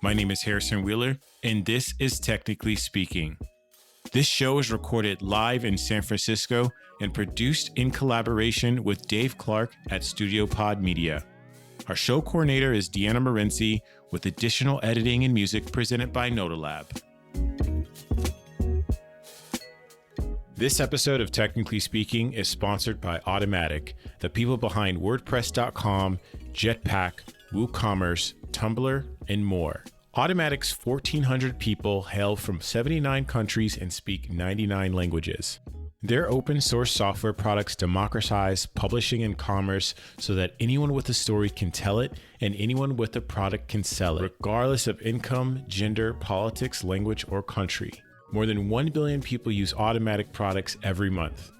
My name is Harrison Wheeler, and this is Technically Speaking. This show is recorded live in San Francisco and produced in collaboration with Dave Clark at Studio Pod Media. Our show coordinator is Deanna Morenzi, with additional editing and music presented by Nodalab. This episode of Technically Speaking is sponsored by Automattic, the people behind WordPress.com, Jetpack, WooCommerce, Tumblr, and more. Automattic's 1,400 people hail from 79 countries and speak 99 languages. Their open source software products democratize publishing and commerce so that anyone with a story can tell it and anyone with a product can sell it, regardless of income, gender, politics, language, or country. More than 1 billion people use Automattic products every month.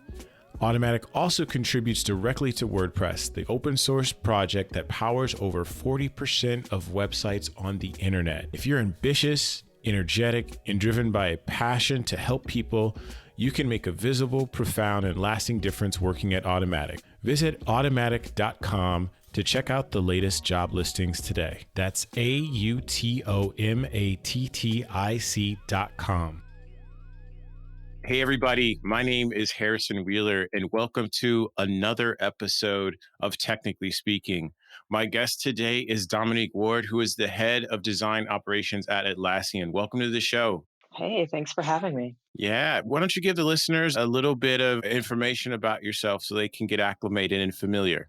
Automattic also contributes directly to WordPress, the open source project that powers over 40% of websites on the internet. If you're ambitious, energetic, and driven by a passion to help people, you can make a visible, profound, and lasting difference working at Automattic. Visit automattic.com to check out the latest job listings today. That's AUTOMATTIC.com. Hey everybody, my name is Harrison Wheeler and welcome to another episode of Technically Speaking. My guest today is Dominique Ward, who is the head of design operations at Atlassian. Welcome to the show. Hey, thanks for having me. Yeah, why don't you give the listeners a little bit of information about yourself so they can get acclimated and familiar?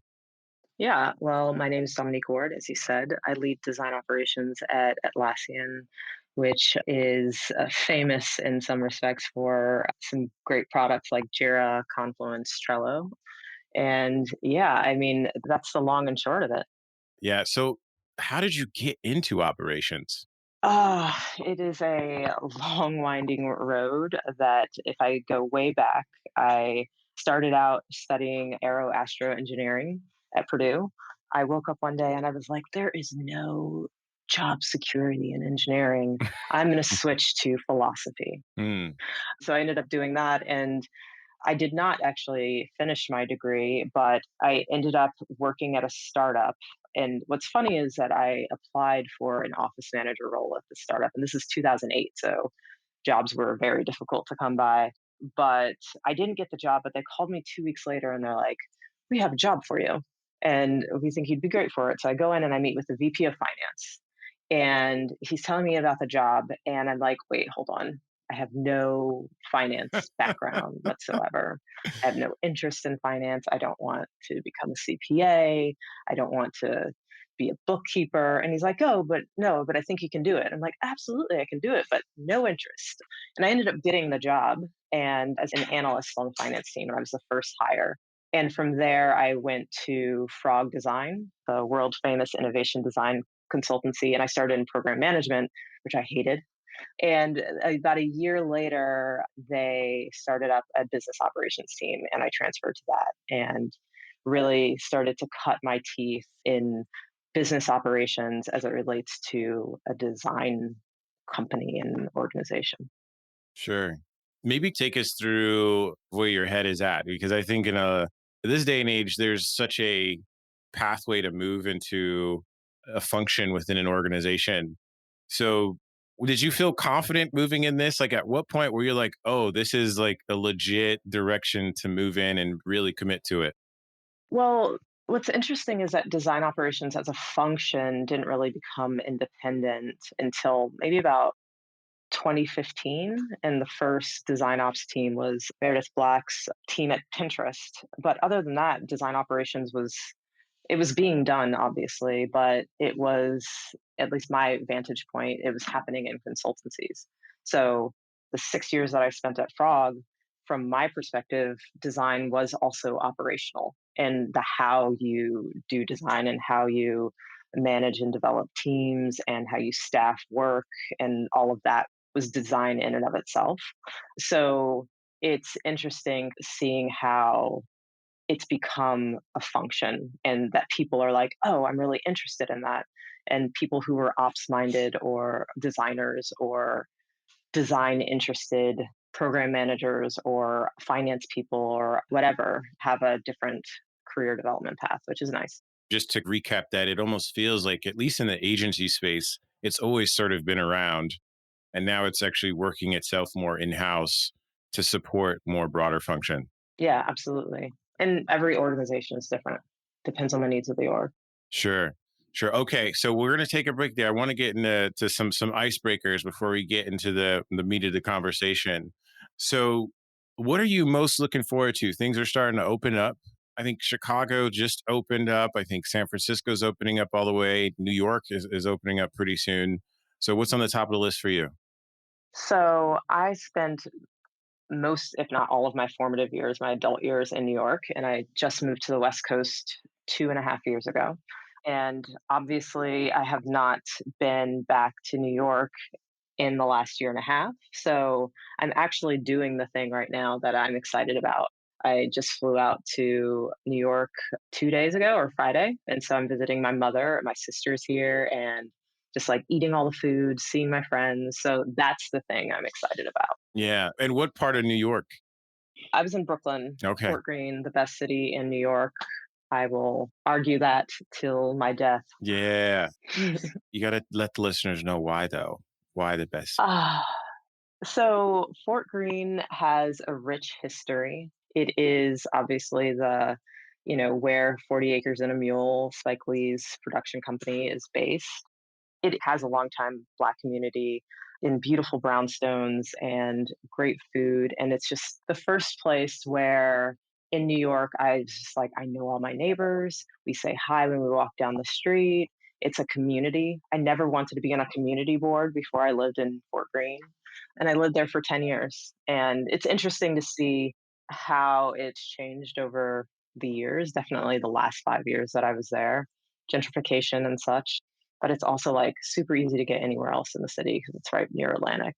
Yeah, well, my name is Dominique Ward, as you said. I lead design operations at Atlassian, which is famous in some respects for some great products like Jira, Confluence, Trello. And yeah, I mean, that's the long and short of it. Yeah, so how did you get into operations? It is a long, winding road that if I go way back, I started out studying aeroastroengineering at Purdue. I woke up one day and I was like, there is no job security in engineering. I'm going to switch to philosophy. Hmm. So I ended up doing that. And I did not actually finish my degree, but I ended up working at a startup. And what's funny is that I applied for an office manager role at the startup, and this is 2008. So jobs were very difficult to come by. But I didn't get the job, but they called me 2 weeks later and they're like, we have a job for you. And we think you'd be great for it. So I go in and I meet with the VP of finance. And he's telling me about the job. And I'm like, wait, hold on. I have no finance background whatsoever. I have no interest in finance. I don't want to become a CPA. I don't want to be a bookkeeper. And he's like, oh, but no, but I think you can do it. I'm like, absolutely, I can do it, but no interest. And I ended up getting the job and as an analyst on the finance team, and I was the first hire. And from there, I went to Frog Design, the world famous innovation design consultancy, and I started in program management, which I hated. And about a year later, they started up a business operations team, and I transferred to that and really started to cut my teeth in business operations as it relates to a design company and organization. Sure. Maybe take us through where your head is at, because I think this day and age, there's such a pathway to move into a function within an organization. So did you feel confident moving in this? Like at what point were you like, oh, this is like a legit direction to move in and really commit to it? Well, what's interesting is that design operations as a function didn't really become independent until maybe about 2015, and the first design ops team was Meredith Black's team at Pinterest. But other than that, design operations was being done, obviously, but it was, at least my vantage point, it was happening in consultancies. So the 6 years that I spent at Frog, from my perspective, design was also operational, and the how you do design and how you manage and develop teams and how you staff work and all of that was design in and of itself. So it's interesting seeing how it's become a function and that people are like, oh, I'm really interested in that. And people who are ops minded or designers or design interested program managers or finance people or whatever have a different career development path, which is nice. Just to recap that, it almost feels like, at least in the agency space, it's always sort of been around. And now it's actually working itself more in house to support more broader function. Yeah, absolutely. And every organization is different. Depends on the needs of the org. Sure. Sure. Okay. So we're going to take a break there. I want to get into some icebreakers before we get into the meat of the conversation. So, what are you most looking forward to? Things are starting to open up. I think Chicago just opened up. I think San Francisco's opening up all the way. New York is opening up pretty soon. So, what's on the top of the list for you? So I spent most, if not all of my formative years, my adult years in New York, and I just moved to the West Coast 2.5 years ago. And obviously, I have not been back to New York in the last year and a half. So I'm actually doing the thing right now that I'm excited about. I just flew out to New York 2 days ago or Friday. And so I'm visiting my mother, my sister's here, and just like eating all the food, seeing my friends. So that's the thing I'm excited about. Yeah. And what part of New York? I was in Brooklyn, Okay. Fort Greene, the best city in New York. I will argue that till my death. Yeah. You got to let the listeners know why, though. Why the best? Ah, so Fort Greene has a rich history. It is obviously where 40 Acres and a Mule, Spike Lee's production company, is based. It has a longtime Black community in beautiful brownstones and great food. And it's just the first place where in New York, I was just like, I know all my neighbors. We say hi when we walk down the street. It's a community. I never wanted to be on a community board before I lived in Fort Greene. And I lived there for 10 years. And it's interesting to see how it's changed over the years, definitely the last 5 years that I was there, gentrification and such, but it's also like super easy to get anywhere else in the city because it's right near Atlantic.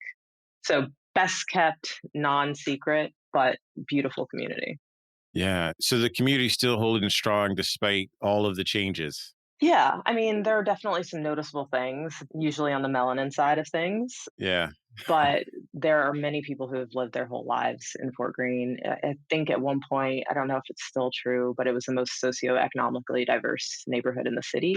So best kept, non-secret, but beautiful community. Yeah. So the community's still holding strong despite all of the changes. Yeah, I mean, there are definitely some noticeable things, usually on the melanin side of things, Yeah. but there are many people who have lived their whole lives in Fort Greene. I think at one point, I don't know if it's still true, but it was the most socioeconomically diverse neighborhood in the city.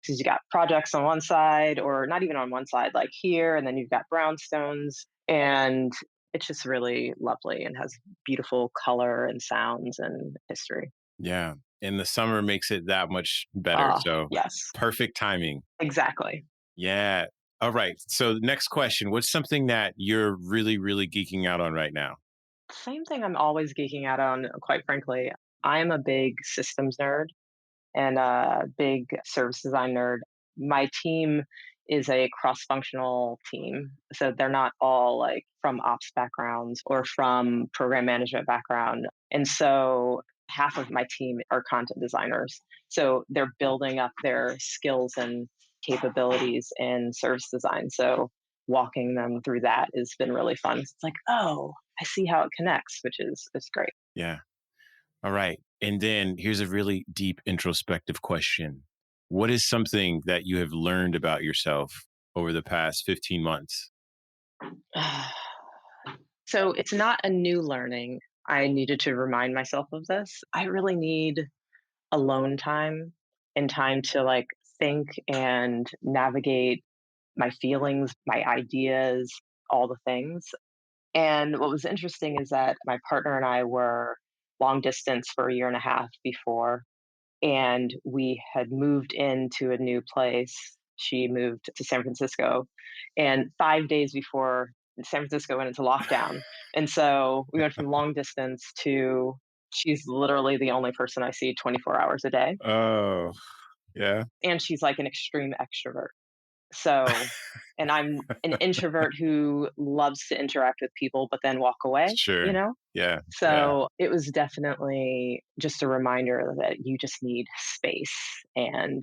Because you got projects on one side, or not even on one side, like here, and then you've got brownstones, and it's just really lovely and has beautiful color and sounds and history. Yeah. And the summer makes it that much better. Ah, So yes, perfect timing. exactly. Yeah. All right. So next question. What's something that you're really, really geeking out on right now? Same thing I'm always geeking out on, quite frankly. I am a big systems nerd and a big service design nerd. My team is a cross functional team. So they're not all like from ops backgrounds or from program management background. And so half of my team are content designers. So they're building up their skills and capabilities in service design. So walking them through that has been really fun. It's like, oh, I see how it connects, which is great. Yeah. All right. And then here's a really deep introspective question. What is something that you have learned about yourself over the past 15 months? So it's not a new learning. I needed to remind myself of this. I really need alone time and time to like think and navigate my feelings, my ideas, all the things. And what was interesting is that my partner and I were long distance for a year and a half before, and we had moved into a new place. She moved to San Francisco, and 5 days before San Francisco went into lockdown. And so we went from long distance to she's literally the only person I see 24 hours a day. Oh, yeah. And she's like an extreme extrovert. So, and I'm an introvert who loves to interact with people, but then walk away, Sure. Yeah. Yeah. So it was definitely just a reminder that you just need space and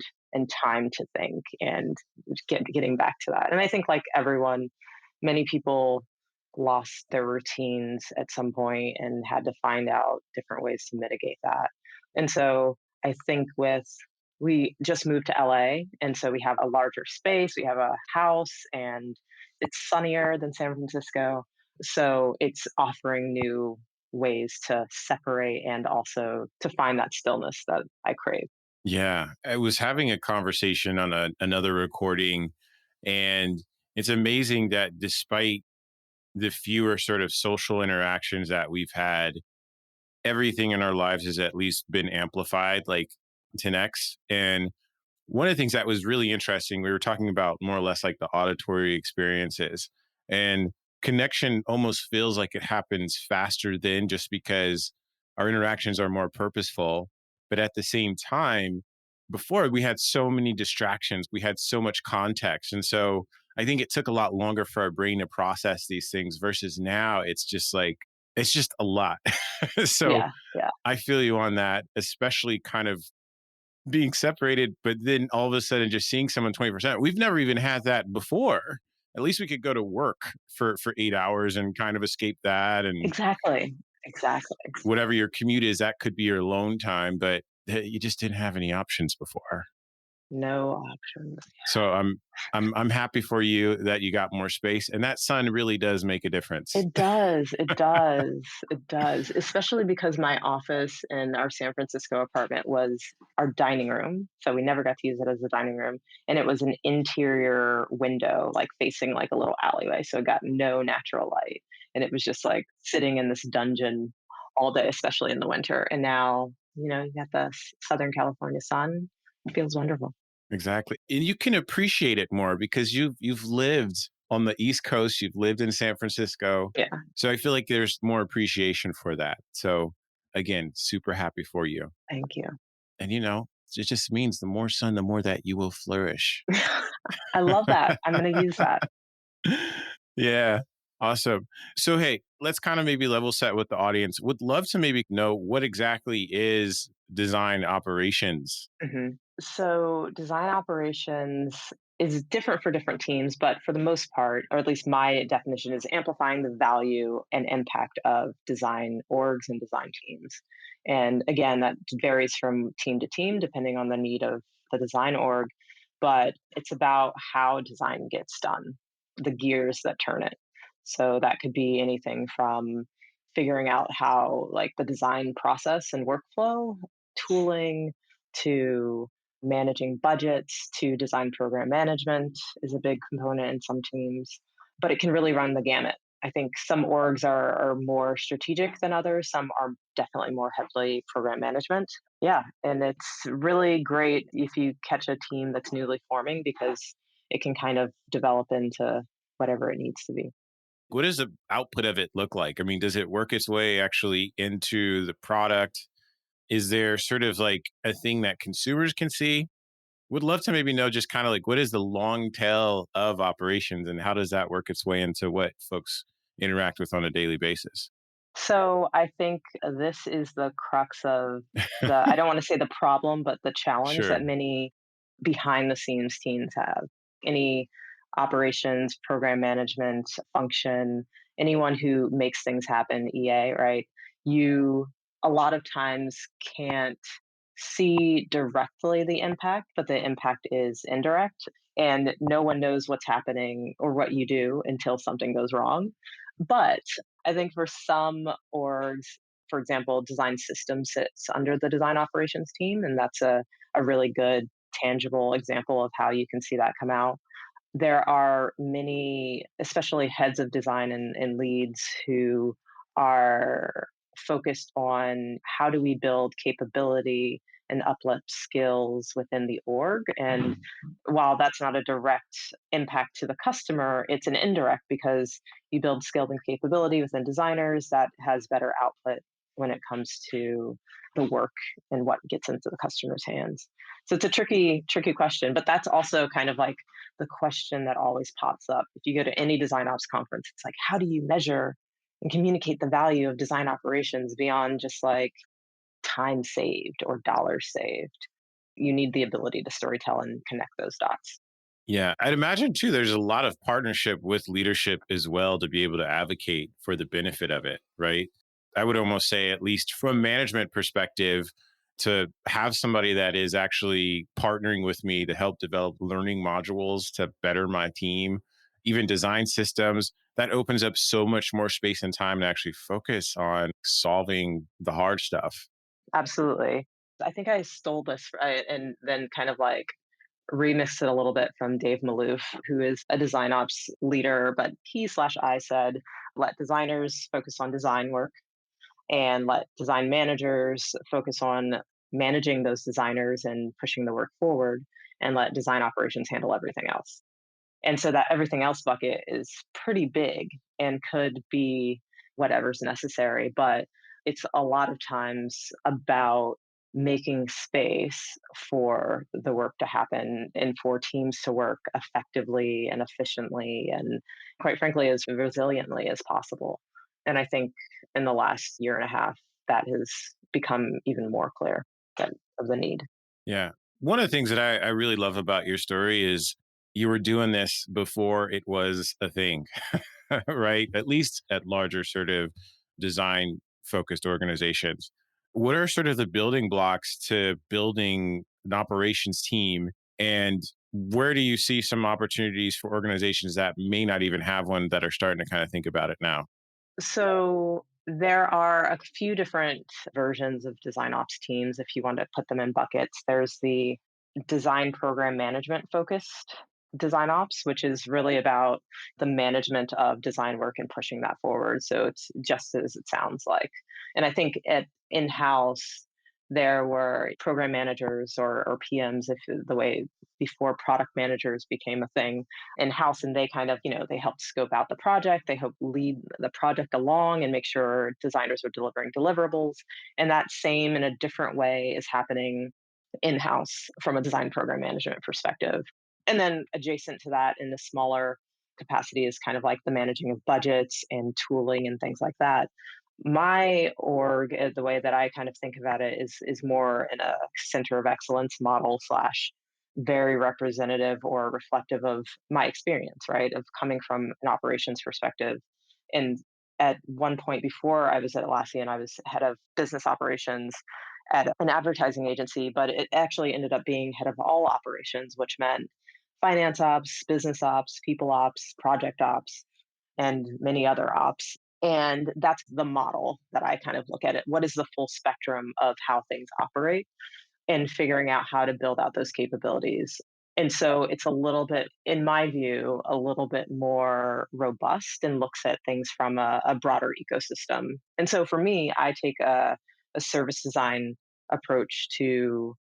time to think and getting back to that. And I think like everyone, many people lost their routines at some point and had to find out different ways to mitigate that. And so I think with we just moved to LA, and so we have a larger space, we have a house, and it's sunnier than San Francisco. So it's offering new ways to separate and also to find that stillness that I crave. Yeah. I was having a conversation on another recording, And it's amazing that despite the fewer sort of social interactions that we've had, everything in our lives has at least been amplified like 10x. And one of the things that was really interesting, we were talking about more or less like the auditory experiences, and connection almost feels like it happens faster then just because our interactions are more purposeful. But at the same time, before we had so many distractions, we had so much context. And so I think it took a lot longer for our brain to process these things versus now it's just like, it's just a lot. So Yeah, yeah. I feel you on that, especially kind of being separated, but then all of a sudden just seeing someone 20%. We've never even had that before. At least we could go to work for 8 hours and kind of escape that. And Exactly, exactly. whatever your commute is, that could be your alone time, but you just didn't have any options before. No options. So I'm happy for you that you got more space, and that sun really does make a difference. It does, it does, it does, especially because my office in our San Francisco apartment was our dining room, so we never got to use it as a dining room, and it was an interior window, like, facing, like, a little alleyway, so it got no natural light, and it was just, like, sitting in this dungeon all day, especially in the winter, and now, you got the Southern California sun. It feels wonderful. Exactly. And you can appreciate it more because you've lived on the East Coast, you've lived in San Francisco. Yeah, So I feel like there's more appreciation for that. So again, super happy for you. thank you. And it just means the more sun, the more that you will flourish. I love that, I'm gonna use that. Yeah. Awesome. So hey, let's kind of maybe level set with the audience. Would love to maybe know what exactly is design operations. Mhm. So design operations is different for different teams, but for the most part, or at least my definition, is amplifying the value and impact of design orgs and design teams. And again, that varies from team to team depending on the need of the design org, but it's about how design gets done, the gears that turn it. So that could be anything from figuring out how, like, the design process and workflow, tooling, to managing budgets, to design program management is a big component in some teams, but it can really run the gamut. I think some orgs are more strategic than others. Some are definitely more heavily program management. Yeah, and it's really great if you catch a team that's newly forming because it can kind of develop into whatever it needs to be. What does the output of it look like? I mean, does it work its way actually into the product? Is there sort of like a thing that consumers can see? Would love to maybe know just kind of like what is the long tail of operations and how does that work its way into what folks interact with on a daily basis? So I think this is the crux of I don't want to say the problem, but the challenge Sure. that many behind the scenes teams have. Any operations, program management function, anyone who makes things happen, EA, right? You a lot of times can't see directly the impact, but the impact is indirect. And no one knows what's happening or what you do until something goes wrong. But I think for some orgs, for example, design system sits under the design operations team, and that's a really good tangible example of how you can see that come out. There are many, especially heads of design and leads, who are focused on how do we build capability and uplift skills within the org. And while that's not a direct impact to the customer, it's an indirect because you build skills and capability within designers that has better output when it comes to the work and what gets into the customer's hands. So it's a tricky question, but that's also kind of like the question that always pops up. If you go to any design ops conference, it's like, how do you measure and communicate the value of design operations beyond just like time saved or dollars saved? You need the ability to storytell and connect those dots. Yeah, I'd imagine too, there's a lot of partnership with leadership as well to be able to advocate for the benefit of it, right? I would almost say, at least from management perspective, to have somebody that is actually partnering with me to help develop learning modules to better my team, even design systems, that opens up so much more space and time to actually focus on solving the hard stuff. Absolutely. I think I stole this and then kind of like remixed it a little bit from Dave Maloof, who is a design ops leader, but he slash I said, let designers focus on design work and let design managers focus on managing those designers and pushing the work forward, and let design operations handle everything else. And so that everything else bucket is pretty big and could be whatever's necessary, but it's a lot of times about making space for the work to happen and for teams to work effectively and efficiently and, quite frankly, as resiliently as possible. And I think in the last year and a half, that has become even more clear of the need. Yeah. One of the things that I really love about your story is you were doing this before it was a thing, right? At least at larger sort of design focused organizations. What are sort of the building blocks to building an operations team? And where do you see some opportunities for organizations that may not even have one that are starting to kind of think about it now? So there are a few different versions of design ops teams if you want to put them in buckets. There's the design program management focused design ops, which is really about the management of design work and pushing that forward. So it's just as it sounds like. And I think at in-house, there were program managers or PMs, if the way before product managers became a thing in house, and they kind of, they helped scope out the project, they helped lead the project along and make sure designers were delivering deliverables. And that same in a different way is happening in house from a design program management perspective. And then adjacent to that in the smaller capacity is kind of like the managing of budgets and tooling and things like that. My org, the way that I kind of think about it is more in a center of excellence model slash very representative or reflective of my experience, right? Of coming from an operations perspective. And at one point before I was at Atlassian, I was head of business operations at an advertising agency, but it actually ended up being head of all operations, which meant finance ops, business ops, people ops, project ops, and many other ops. And that's the model that I kind of look at it. What is the full spectrum of how things operate and figuring out how to build out those capabilities? And so it's a little bit, in my view, a little bit more robust and looks at things from a broader ecosystem. And so for me, I take a service design approach to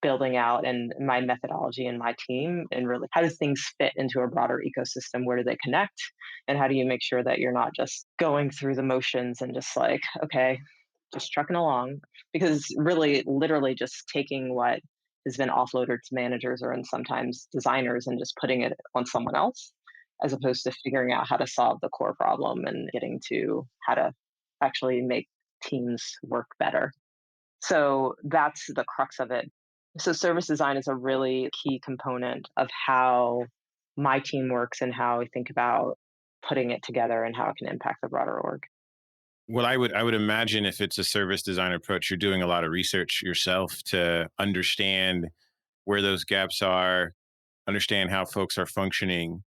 building out and my methodology and my team, and really how do things fit into a broader ecosystem, where do they connect, and how do you make sure that you're not just going through the motions and just like, okay, just trucking along, because really literally just taking what has been offloaded to managers or and sometimes designers and just putting it on someone else, as opposed to figuring out how to solve the core problem and getting to how to actually make teams work better. So that's the crux of it. So service design is a really key component of how my team works and how I think about putting it together and how it can impact the broader org. Well, I would imagine if it's a service design approach, you're doing a lot of research yourself to understand where those gaps are, understand how folks are functioning.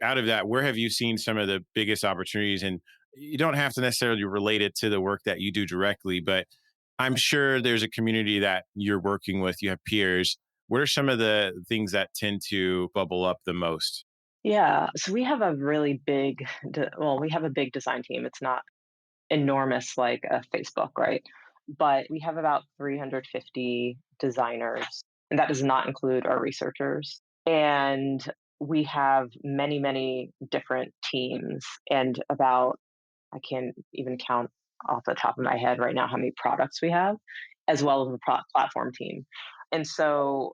Out of that, where have you seen some of the biggest opportunities? And you don't have to necessarily relate it to the work that you do directly, but I'm sure there's a community that you're working with, you have peers. What are some of the things that tend to bubble up the most? Yeah, so we have a really well, we have a big design team. It's not enormous like a Facebook, right? But we have about 350 designers, and that does not include our researchers. And we have many, many different teams, and about, I can't even count off the top of my head right now how many products we have, as well as the platform team. And so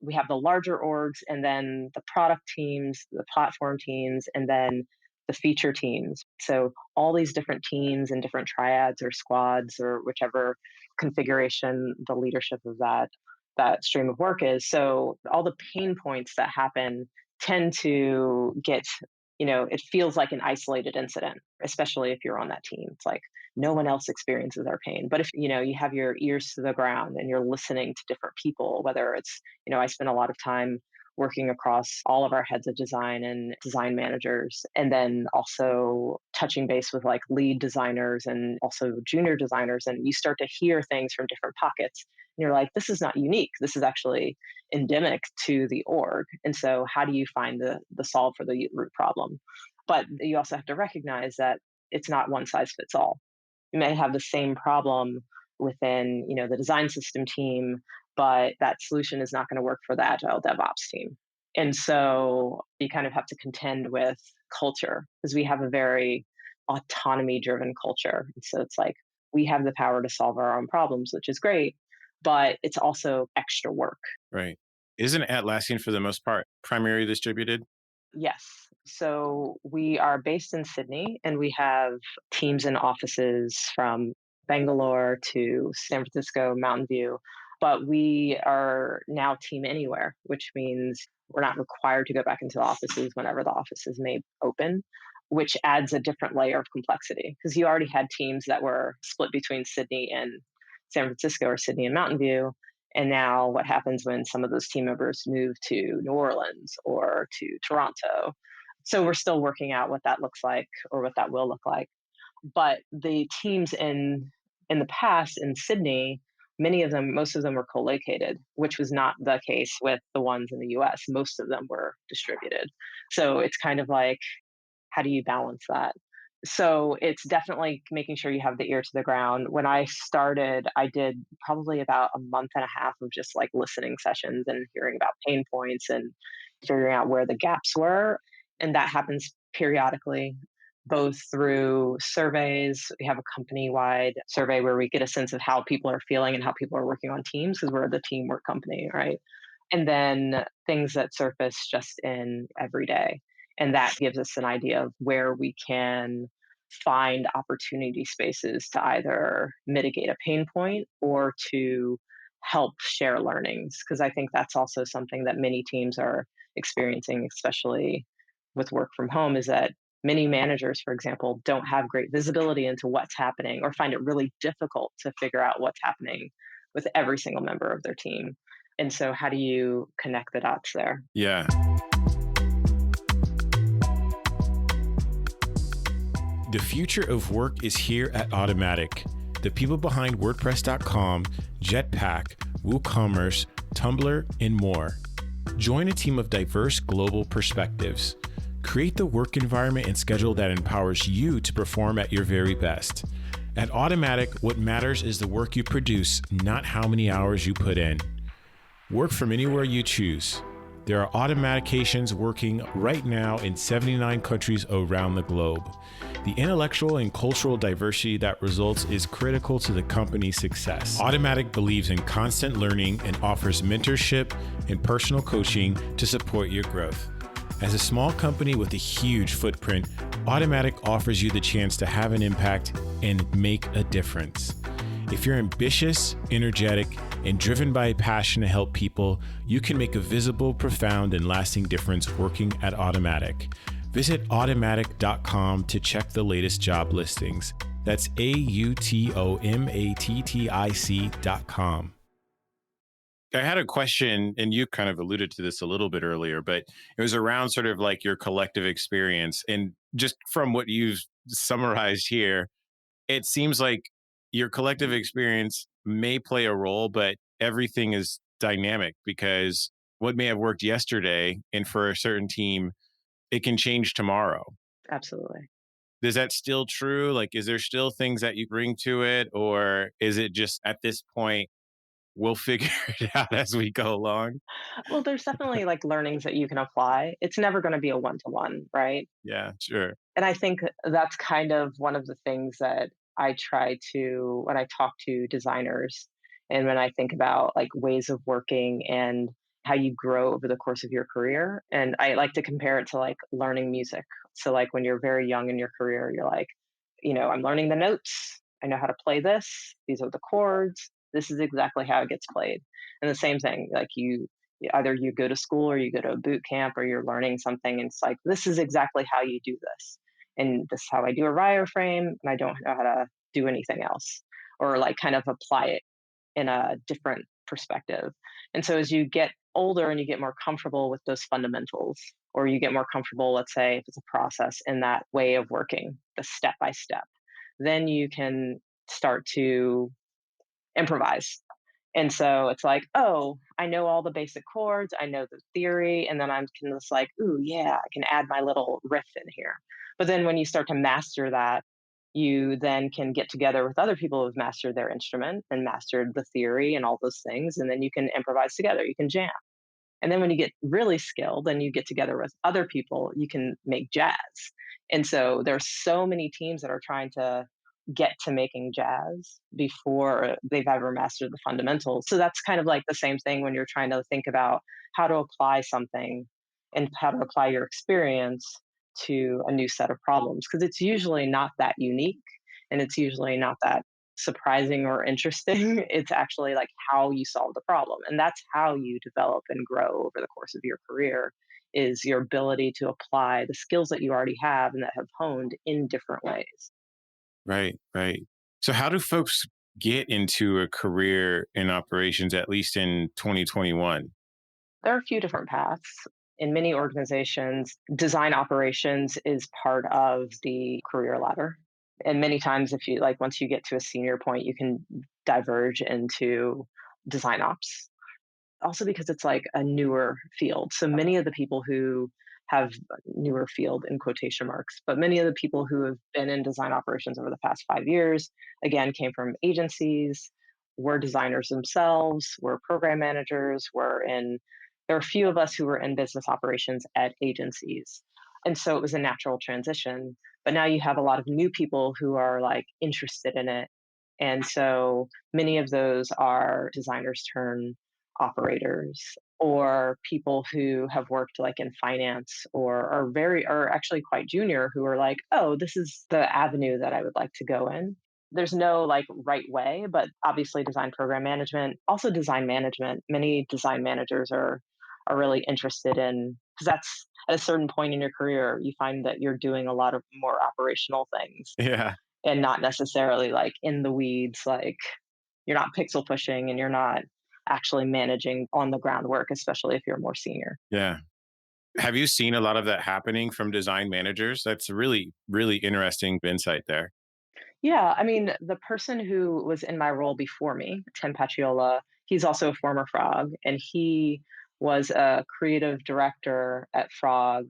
we have the larger orgs and then the product teams, the platform teams, and then the feature teams. So all these different teams and different triads or squads or whichever configuration the leadership of that stream of work is. So all the pain points that happen tend to get, it feels like an isolated incident, especially if you're on that team. It's like no one else experiences our pain. But if, you have your ears to the ground and you're listening to different people, whether it's, I spend a lot of time working across all of our heads of design and design managers, and then also touching base with like lead designers and also junior designers. And you start to hear things from different pockets. And you're like, this is not unique. This is actually endemic to the org. And so, how do you find the solve for the root problem? But you also have to recognize that it's not one size fits all. You may have the same problem within, the design system team, but that solution is not going to work for the agile DevOps team. And so you kind of have to contend with culture because we have a very autonomy driven culture. And so it's like we have the power to solve our own problems, which is great, but it's also extra work. Right. Isn't Atlassian for the most part primarily distributed? Yes. So we are based in Sydney and we have teams and offices from Bangalore to San Francisco, Mountain View. But we are now team anywhere, which means we're not required to go back into the offices whenever the offices may open, which adds a different layer of complexity because you already had teams that were split between Sydney and San Francisco or Sydney and Mountain View. And now, what happens when some of those team members move to New Orleans or to Toronto? So, we're still working out what that looks like or what that will look like. But the teams in the past in Sydney, many of them, most of them were co-located, which was not the case with the ones in the US. Most of them were distributed. So, it's kind of like, how do you balance that? So it's definitely making sure you have the ear to the ground. When I started, I did probably about a month and a half of just like listening sessions and hearing about pain points and figuring out where the gaps were. And that happens periodically, both through surveys. We have a company wide survey where we get a sense of how people are feeling and how people are working on teams because we're the teamwork company, right? And then things that surface just in every day. And that gives us an idea of where we can find opportunity spaces to either mitigate a pain point or to help share learnings. Because I think that's also something that many teams are experiencing, especially with work from home, is that many managers, for example, don't have great visibility into what's happening or find it really difficult to figure out what's happening with every single member of their team. And so, how do you connect the dots there? Yeah. The future of work is here at Automatic. The people behind WordPress.com, Jetpack, WooCommerce, Tumblr, and more. Join a team of diverse global perspectives. Create the work environment and schedule that empowers you to perform at your very best. At Automatic, what matters is the work you produce, not how many hours you put in. Work from anywhere you choose. There are Automatications working right now in 79 countries around the globe. The intellectual and cultural diversity that results is critical to the company's success. Automatic believes in constant learning and offers mentorship and personal coaching to support your growth. As a small company with a huge footprint, Automatic offers you the chance to have an impact and make a difference. If you're ambitious, energetic, and driven by a passion to help people, you can make a visible, profound, and lasting difference working at Automatic. Visit automatic.com to check the latest job listings. That's AUTOMATTIC.com. I had a question, and you kind of alluded to this a little bit earlier, but it was around sort of like your collective experience. And just from what you've summarized here, it seems like your collective experience may play a role, but everything is dynamic because what may have worked yesterday and for a certain team, it can change tomorrow. Absolutely. Is that still true? Like, is there still things that you bring to it? Or is it just at this point, we'll figure it out as we go along? Well, there's definitely like learnings that you can apply. It's never going to be a one to one, right? Yeah, sure. And I think that's kind of one of the things that I try to, when I talk to designers and when I think about like ways of working and how you grow over the course of your career. And I like to compare it to like learning music. So, like when you're very young in your career, you're like, I'm learning the notes. I know how to play this. These are the chords. This is exactly how it gets played. And the same thing, like either you go to school or you go to a boot camp or you're learning something. And it's like, this is exactly how you do this. And this is how I do a wireframe. And I don't know how to do anything else or like kind of apply it in a different perspective. And so as you get older and you get more comfortable with those fundamentals, or you get more comfortable, let's say, if it's a process in that way of working, the step by step, then you can start to improvise. And so it's like, oh, I know all the basic chords, I know the theory, and then I can just like, ooh, yeah, I can add my little riff in here. But then when you start to master that, you then can get together with other people who've mastered their instrument and mastered the theory and all those things, and then you can improvise together. You can jam. And then when you get really skilled and you get together with other people, you can make jazz. And so there's so many teams that are trying to get to making jazz before they've ever mastered the fundamentals. So that's kind of like the same thing when you're trying to think about how to apply something and how to apply your experience to a new set of problems, because it's usually not that unique and it's usually not that surprising or interesting. It's actually like how you solve the problem. And that's how you develop and grow over the course of your career, is your ability to apply the skills that you already have and that have honed in different ways. Right, right. So how do folks get into a career in operations, at least in 2021? There are a few different paths. In many organizations, design operations is part of the career ladder. And many times, if you like, once you get to a senior point, you can diverge into design ops, also because it's like a newer field. So many of the people who have newer field in quotation marks, but many of the people who have been in design operations over the past 5 years, again, came from agencies, were designers themselves, were program managers, there are a few of us who were in business operations at agencies. And so it was a natural transition. But now you have a lot of new people who are like interested in it. And so many of those are designers turn operators, or people who have worked like in finance or are actually quite junior, who are like, oh, this is the avenue that I would like to go in. There's no like right way, but obviously design program management, also design management. Many design managers are really interested in, because that's at a certain point in your career, you find that you're doing a lot of more operational things Yeah, and not necessarily like in the weeds, like you're not pixel pushing and you're not actually managing on the groundwork, especially if you're more senior. yeah. Have you seen a lot of that happening from design managers? That's really, really interesting insight there. Yeah, I mean, the person who was in my role before me, Tim Pacciola, he's also a former Frog, and he was a creative director at Frog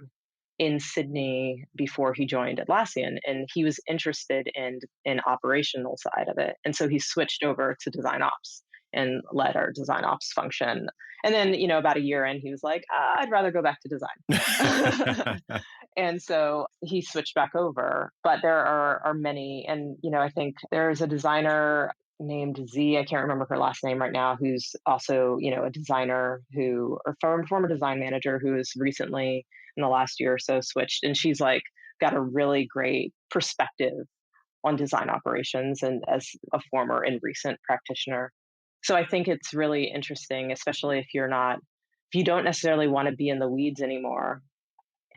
in Sydney before he joined Atlassian, and he was interested in operational side of it, and so he switched over to design ops and led our design ops function. And then, about a year in, he was like, I'd rather go back to design. And so he switched back over. But there are many, and I think there's a designer named Z. I can't remember her last name right now, who's also a designer or former design manager who has recently in the last year or so switched, and she's like got a really great perspective on design operations, and as a former and recent practitioner. So I think it's really interesting, especially if you don't necessarily want to be in the weeds anymore,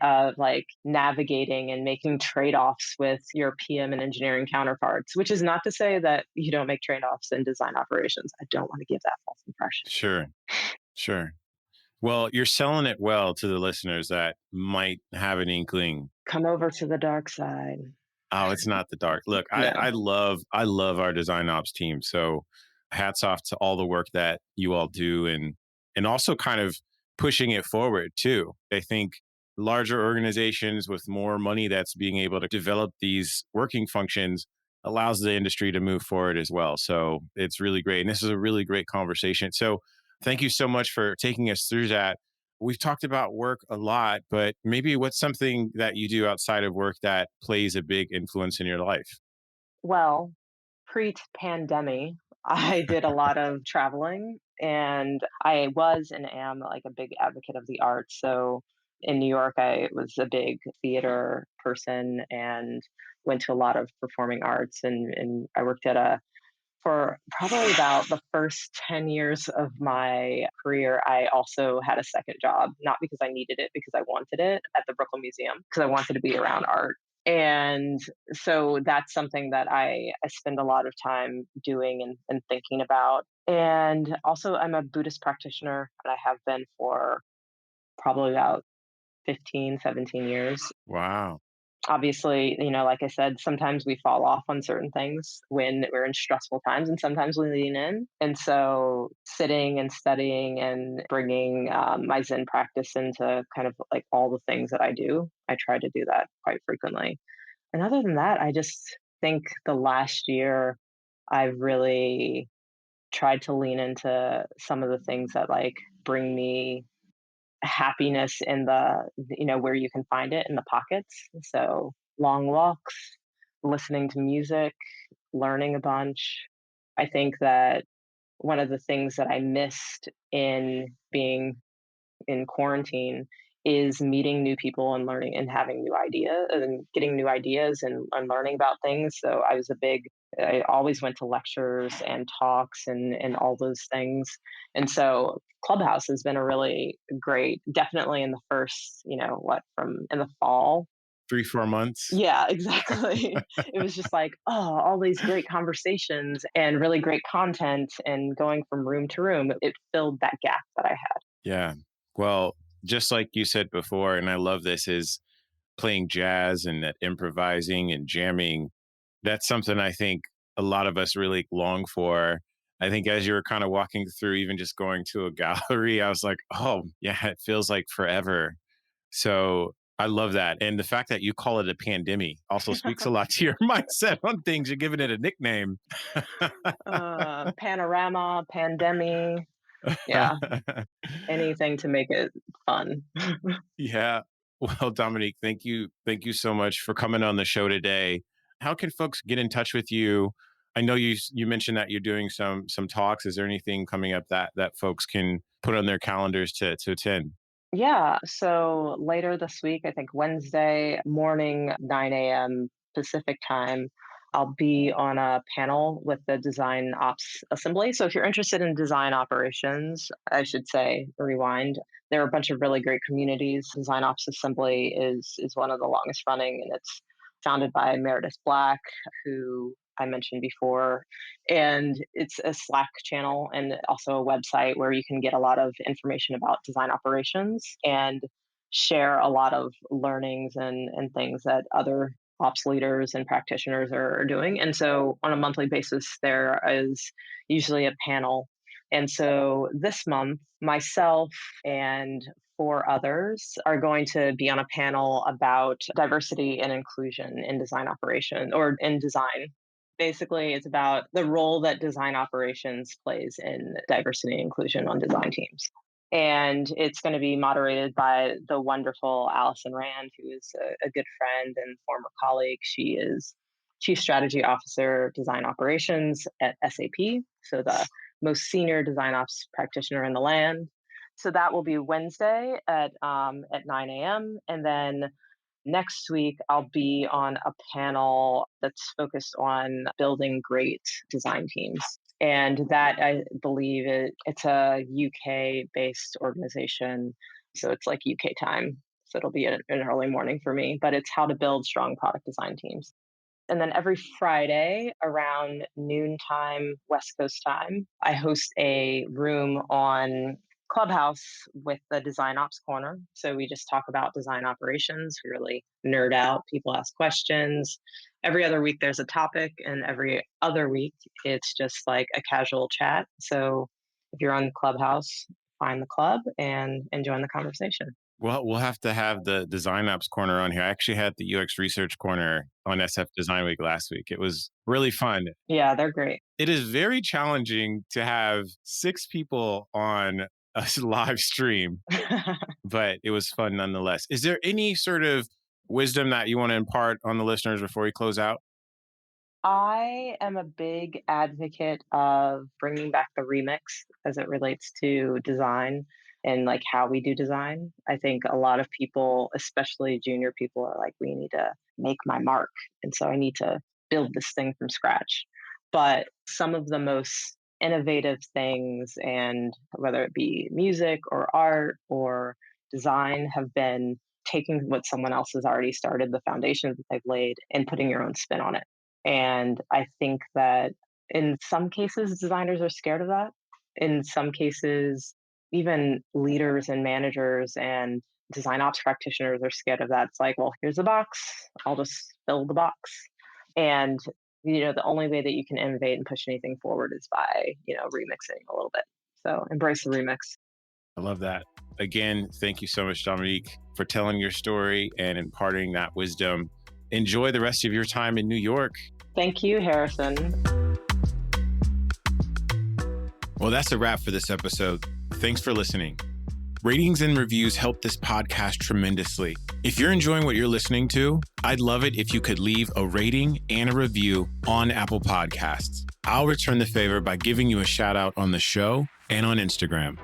of like navigating and making trade-offs with your PM and engineering counterparts, which is not to say that you don't make trade-offs in design operations. I don't want to give that false impression. Sure, sure. Well, you're selling it well to the listeners that might have an inkling. Come over to the dark side. Oh, it's not the dark. Look, I, No. I love I love our design ops team. So hats off to all the work that you all do, and also kind of pushing it forward too. I think larger organizations with more money that's being able to develop these working functions allows the industry to move forward as well. So it's really great. And this is a really great conversation. So thank you so much for taking us through that. We've talked about work a lot, but maybe what's something that you do outside of work that plays a big influence in your life? Well, pre-pandemic, I did a lot of traveling, and I was and am like a big advocate of the arts. So in New York, I was a big theater person and went to a lot of performing arts, and I worked for probably about the first 10 years of my career. I also had a second job, not because I needed it, because I wanted it, at the Brooklyn Museum, because I wanted to be around art. And so that's something that I spend a lot of time doing and thinking about. And also, I'm a Buddhist practitioner, and I have been for probably about 15, 17 years. Wow. Obviously, like I said, sometimes we fall off on certain things when we're in stressful times, and sometimes we lean in. And so, sitting and studying and bringing my Zen practice into kind of like all the things that I do, I try to do that quite frequently. And other than that, I just think the last year I've really tried to lean into some of the things that like bring me happiness in where you can find it in the pockets. So long walks, listening to music, learning a bunch. I think that one of the things that I missed in being in quarantine is meeting new people and learning and having new ideas and getting new ideas and learning about things. So I always went to lectures and talks and all those things. And so Clubhouse has been a really great, definitely in the first, from in the fall. 3, 4 months. Yeah, exactly. It was just like, oh, all these great conversations and really great content and going from room to room. It filled that gap that I had. Yeah. Well, just like you said before, and I love this, is playing jazz and that improvising and jamming. That's something I think a lot of us really long for. I think as you were kind of walking through, even just going to a gallery, I was like, oh, yeah, it feels like forever. So I love that. And the fact that you call it a pandemic also speaks a lot to your mindset on things. You're giving it a nickname. Panorama, pandemic. Yeah, anything to make it fun. Yeah. Well, Dominique, thank you. Thank you so much for coming on the show today. How can folks get in touch with you? I know you mentioned that you're doing some talks. Is there anything coming up that folks can put on their calendars to attend? Yeah, so later this week, I think Wednesday morning, 9 a.m. Pacific time, I'll be on a panel with the Design Ops Assembly. So if you're interested in design operations, I should say, rewind. There are a bunch of really great communities. Design Ops Assembly is one of the longest running, and it's founded by Meredith Black, who I mentioned before. And it's a Slack channel and also a website where you can get a lot of information about design operations and share a lot of learnings and things that other ops leaders and practitioners are doing. And so on a monthly basis, there is usually a panel. And so this month, myself and four others are going to be on a panel about diversity and inclusion in design operation or in design. Basically, it's about the role that design operations plays in diversity and inclusion on design teams. And it's going to be moderated by the wonderful Allison Rand, who is a good friend and former colleague. She is Chief Strategy Officer, Design Operations at SAP, so the most senior design ops practitioner in the land. So that will be Wednesday at 9 a.m. And then next week, I'll be on a panel that's focused on building great design teams. And that I believe it's a UK based organization. So it's like UK time. So it'll be an early morning for me, but it's how to build strong product design teams. And then every Friday around noontime, West Coast time, I host a room on Clubhouse with the Design Ops Corner. So we just talk about design operations. We really nerd out. People ask questions. Every other week, there's a topic, and every other week, it's just like a casual chat. So if you're on Clubhouse, find the club and join the conversation. Well, we'll have to have the Design Ops Corner on here. I actually had the UX Research Corner on SF Design Week last week. It was really fun. Yeah, they're great. It is very challenging to have 6 people on a live stream, but it was fun nonetheless. Is there any sort of wisdom that you want to impart on the listeners before we close out? I am a big advocate of bringing back the remix as it relates to design and like how we do design. I think a lot of people, especially junior people, are like, we need to make my mark. And so I need to build this thing from scratch. But some of the most innovative things, and whether it be music or art or design, have been taking what someone else has already started, the foundations that they've laid, and putting your own spin on it. And I think that in some cases, designers are scared of that. In some cases, even leaders and managers and design ops practitioners are scared of that. It's like, well, here's a box, I'll just fill the box. And the only way that you can innovate and push anything forward is by, remixing a little bit. So embrace the remix. I love that. Again, thank you so much, Dominique, for telling your story and imparting that wisdom. Enjoy the rest of your time in New York. Thank you, Harrison. Well, that's a wrap for this episode. Thanks for listening. Ratings and reviews help this podcast tremendously. If you're enjoying what you're listening to, I'd love it if you could leave a rating and a review on Apple Podcasts. I'll return the favor by giving you a shout out on the show and on Instagram.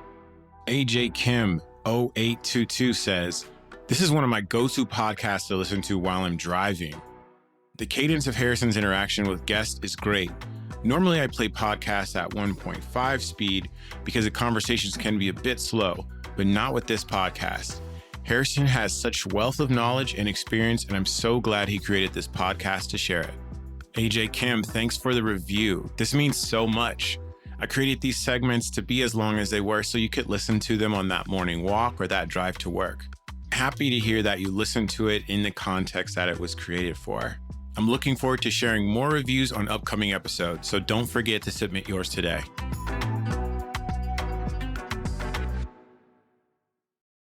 AJ Kim 0822 says, "This is one of my go-to podcasts to listen to while I'm driving. The cadence of Harrison's interaction with guests is great. Normally I play podcasts at 1.5 speed because the conversations can be a bit slow, but not with this podcast. Harrison has such wealth of knowledge and experience, and I'm so glad he created this podcast to share it." AJ Kim, thanks for the review. This means so much. I created these segments to be as long as they were so you could listen to them on that morning walk or that drive to work. Happy to hear that you listened to it in the context that it was created for. I'm looking forward to sharing more reviews on upcoming episodes, so don't forget to submit yours today.